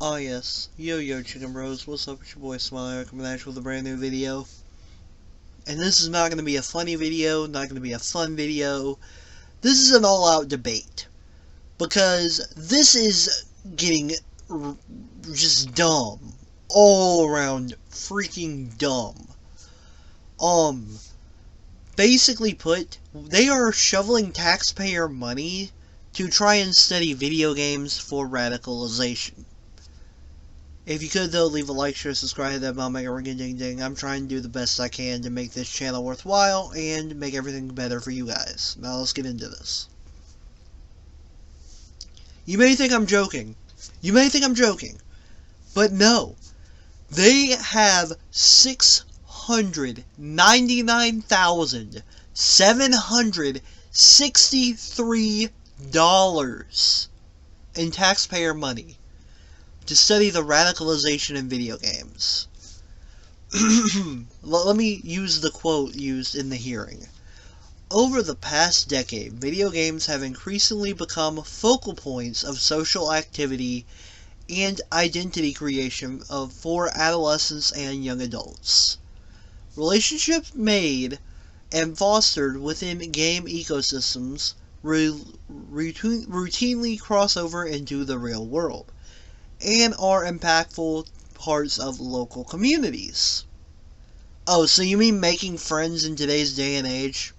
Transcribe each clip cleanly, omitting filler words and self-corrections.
Ah yes, yo chicken bros, what's up, it's your boy Smile, coming at you with a brand new video. And this is not going to be a funny video, not going to be a fun video. This is an all-out debate. Because this is getting just dumb. All around freaking dumb. Basically put, they are shoveling taxpayer money to try and study video games for radicalization. If you could, though, leave a like, share, subscribe, hit that bell, make a ring a ding ding. I'm trying to do the best I can to make this channel worthwhile and make everything better for you guys. Now let's get into this. You may think I'm joking. But no. They have $699,763 in taxpayer money to study the radicalization in video games. Let me use the quote used in the hearing. Over the past decade, video games have increasingly become focal points of social activity and identity creation for adolescents and young adults. Relationships made and fostered within game ecosystems routinely cross over into the real world and are impactful parts of local communities. Oh, so you mean making friends in today's day and age?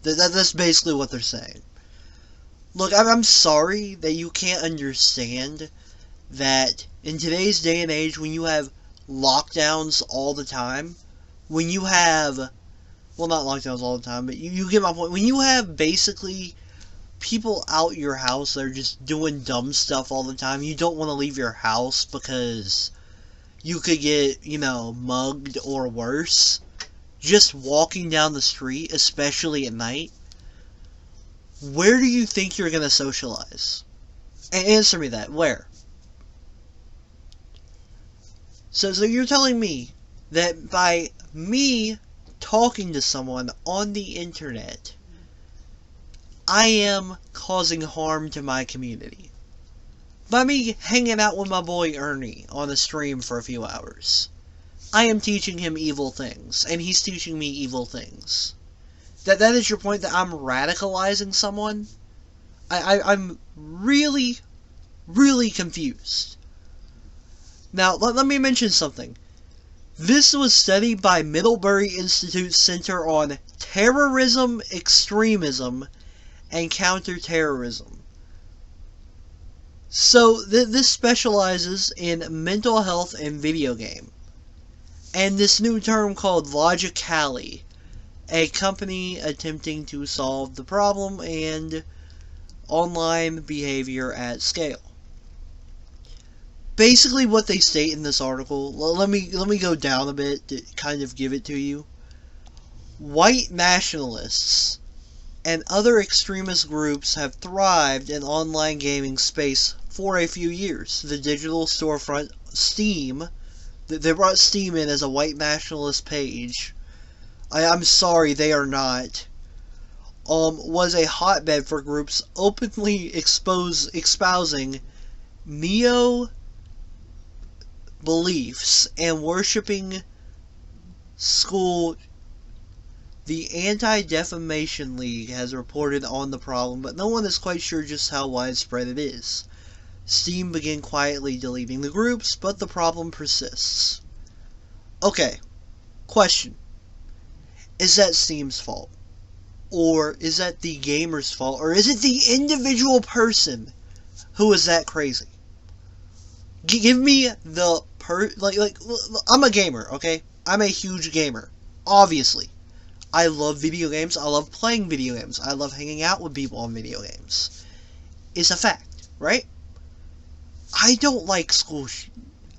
That's basically what they're saying. Look, I'm sorry that you can't understand that in today's day and age, when you have lockdowns all the time, when you have, well, not lockdowns all the time, but you get my point. When you have basically people out your house that are just doing dumb stuff all the time, you don't want to leave your house because you could get, mugged or worse. Just walking down the street, especially at night, where do you think you're going to socialize? Answer me that. Where? So you're telling me that by me talking to someone on the internet, I am causing harm to my community. By me hanging out with my boy Ernie on a stream for a few hours, I am teaching him evil things, and he's teaching me evil things. That is your point, that I'm radicalizing someone? I'm really, really confused. Now, let me mention something. This was studied by Middlebury Institute's Center on Terrorism, Extremism, and Counterterrorism. So, this specializes in mental health and video game. And this new term called Logically, a company attempting to solve the problem and online behavior at scale. Basically what they state in this article, let me go down a bit to kind of give it to you. White nationalists and other extremist groups have thrived in online gaming space for a few years. The digital storefront Steam, they brought Steam in as a white nationalist page. I'm sorry, they are not. Was a hotbed for groups openly espousing neo-beliefs and worshipping school. The Anti-Defamation League has reported on the problem, but no one is quite sure just how widespread it is. Steam began quietly deleting the groups, but the problem persists. Okay, question. Is that Steam's fault? Or is that the gamer's fault? Or is it the individual person who is that crazy? Give me the I'm a gamer, okay? I'm a huge gamer, obviously. I love video games. I love playing video games. I love hanging out with people on video games. It's a fact, right? I don't like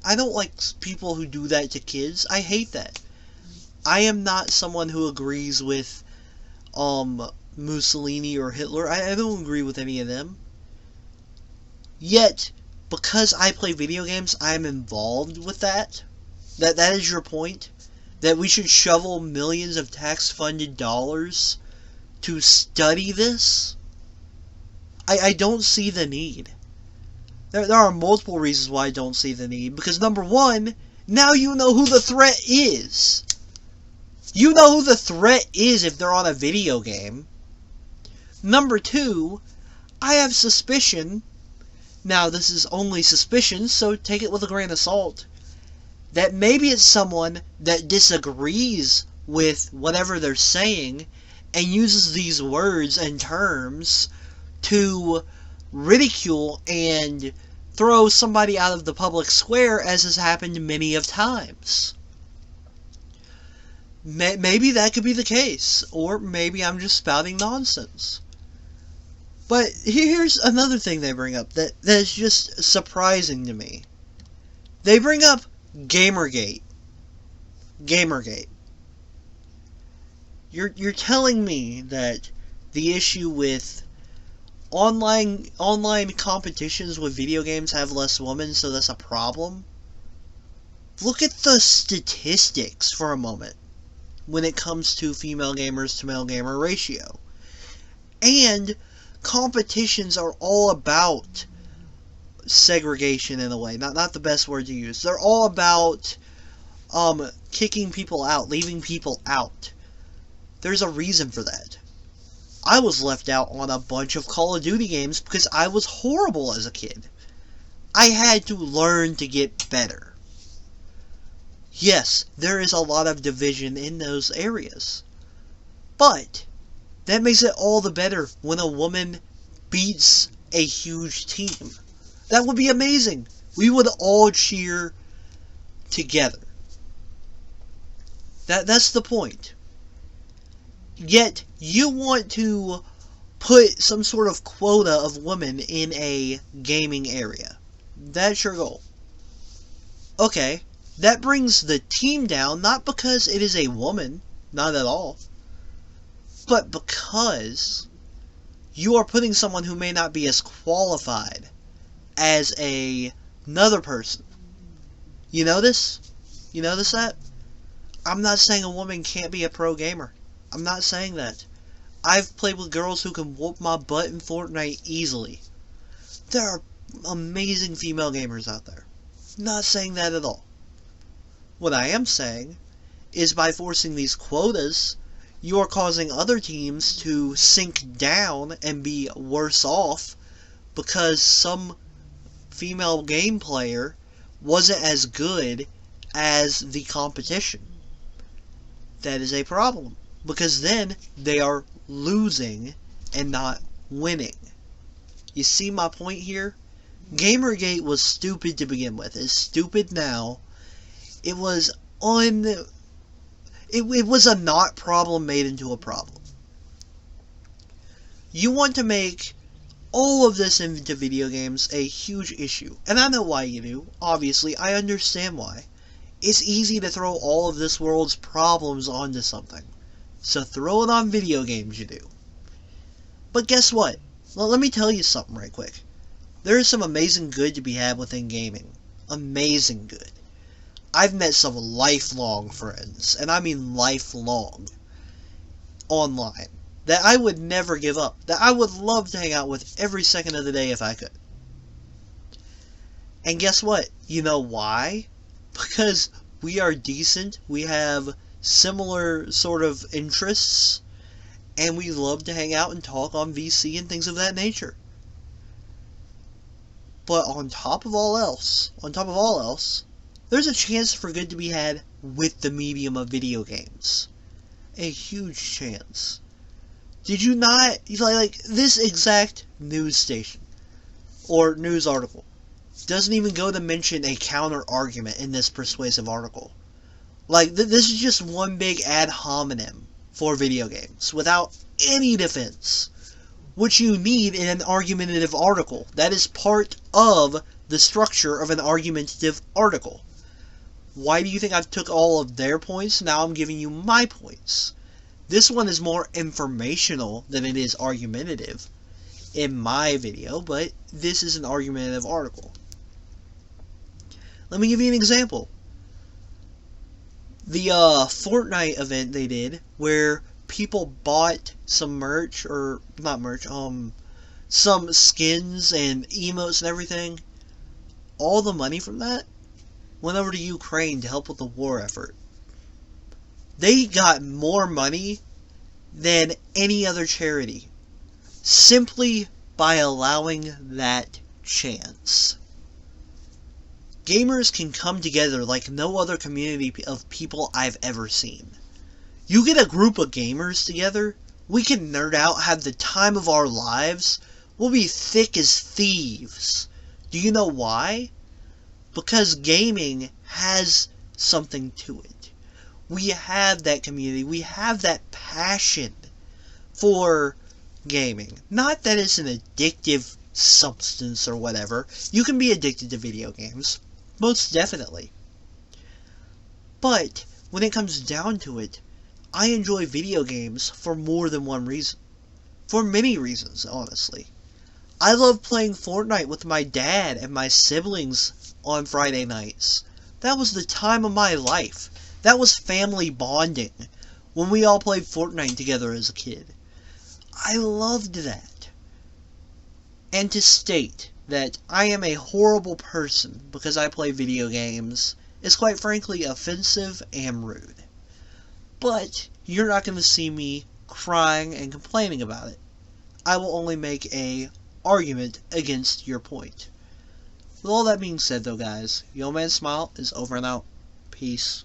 I don't like people who do that to kids. I hate that. I am not someone who agrees with Mussolini or Hitler. I don't agree with any of them. Yet, because I play video games, I am involved with that. That is your point? That we should shovel millions of tax-funded dollars to study this? I don't see the need. There are multiple reasons why I don't see the need. Because number one, now you know who the threat is. You know who the threat is if they're on a video game. Number two, I have suspicion, now this is only suspicion, so take it with a grain of salt, that maybe it's someone that disagrees with whatever they're saying and uses these words and terms to ridicule and throw somebody out of the public square, as has happened many of times. Maybe that could be the case, or maybe I'm just spouting nonsense. But here's another thing they bring up that is just surprising to me. They bring up Gamergate. Gamergate. You're telling me that the issue with online competitions with video games have less women, so that's a problem? Look at the statistics for a moment when it comes to female gamers to male gamer ratio. And competitions are all about segregation in a way. Not the best word to use. They're all about kicking people out, leaving people out. There's a reason for that. I was left out on a bunch of Call of Duty games because I was horrible as a kid. I had to learn to get better. Yes, there is a lot of division in those areas. But that makes it all the better when a woman beats a huge team. That would be amazing. We would all cheer together. That's the point. Yet, you want to put some sort of quota of women in a gaming area. That's your goal. Okay, that brings the team down, not because it is a woman, not at all, but because you are putting someone who may not be as qualified as another person. You notice? You notice that? I'm not saying a woman can't be a pro gamer. I'm not saying that. I've played with girls who can whoop my butt in Fortnite easily. There are amazing female gamers out there. Not saying that at all. What I am saying is by forcing these quotas, you are causing other teams to sink down and be worse off because some female game player wasn't as good as the competition. That is a problem, because then they are losing and not winning. You see my point here? Gamergate was stupid to begin with. It's stupid now. It was it was a not problem made into a problem. You want to make all of this into video games a huge issue. And I know why you do. Obviously, I understand why. It's easy to throw all of this world's problems onto something. So throw it on video games, you do. But guess what? Well, let me tell you something right quick. There is some amazing good to be had within gaming. Amazing good. I've met some lifelong friends, and I mean lifelong, online, that I would never give up, that I would love to hang out with every second of the day if I could. And guess what? You know why? Because we are decent, we have similar sort of interests, and we love to hang out and talk on VC and things of that nature. But on top of all else, there's a chance for good to be had with the medium of video games. A huge chance. Did you not, like this exact news station, or news article, doesn't even go to mention a counter argument in this persuasive article. Like, this is just one big ad hominem for video games, without any defense. Which you need in an argumentative article. That is part of the structure of an argumentative article. Why do you think I took all of their points? Now I'm giving you my points. This one is more informational than it is argumentative in my video, but this is an argumentative article. Let me give you an example. The Fortnite event they did, where people bought some merch, or not merch, some skins and emotes and everything all the money from that went over to Ukraine to help with the war effort. They got more money than any other charity, simply by allowing that chance. Gamers can come together like no other community of people I've ever seen. You get a group of gamers together, we can nerd out, have the time of our lives, we'll be thick as thieves. Do you know why? Because gaming has something to it. We have that community, we have that passion for gaming. Not that it's an addictive substance or whatever. You can be addicted to video games, most definitely. But when it comes down to it, I enjoy video games for more than one reason. For many reasons, honestly. I love playing Fortnite with my dad and my siblings on Friday nights. That was the time of my life. That was family bonding when we all played Fortnite together as a kid. I loved that. And to state that I am a horrible person because I play video games is quite frankly offensive and rude. But you're not going to see me crying and complaining about it. I will only make a argument against your point. With all that being said though, guys, Yo Man Smile is over and out. Peace.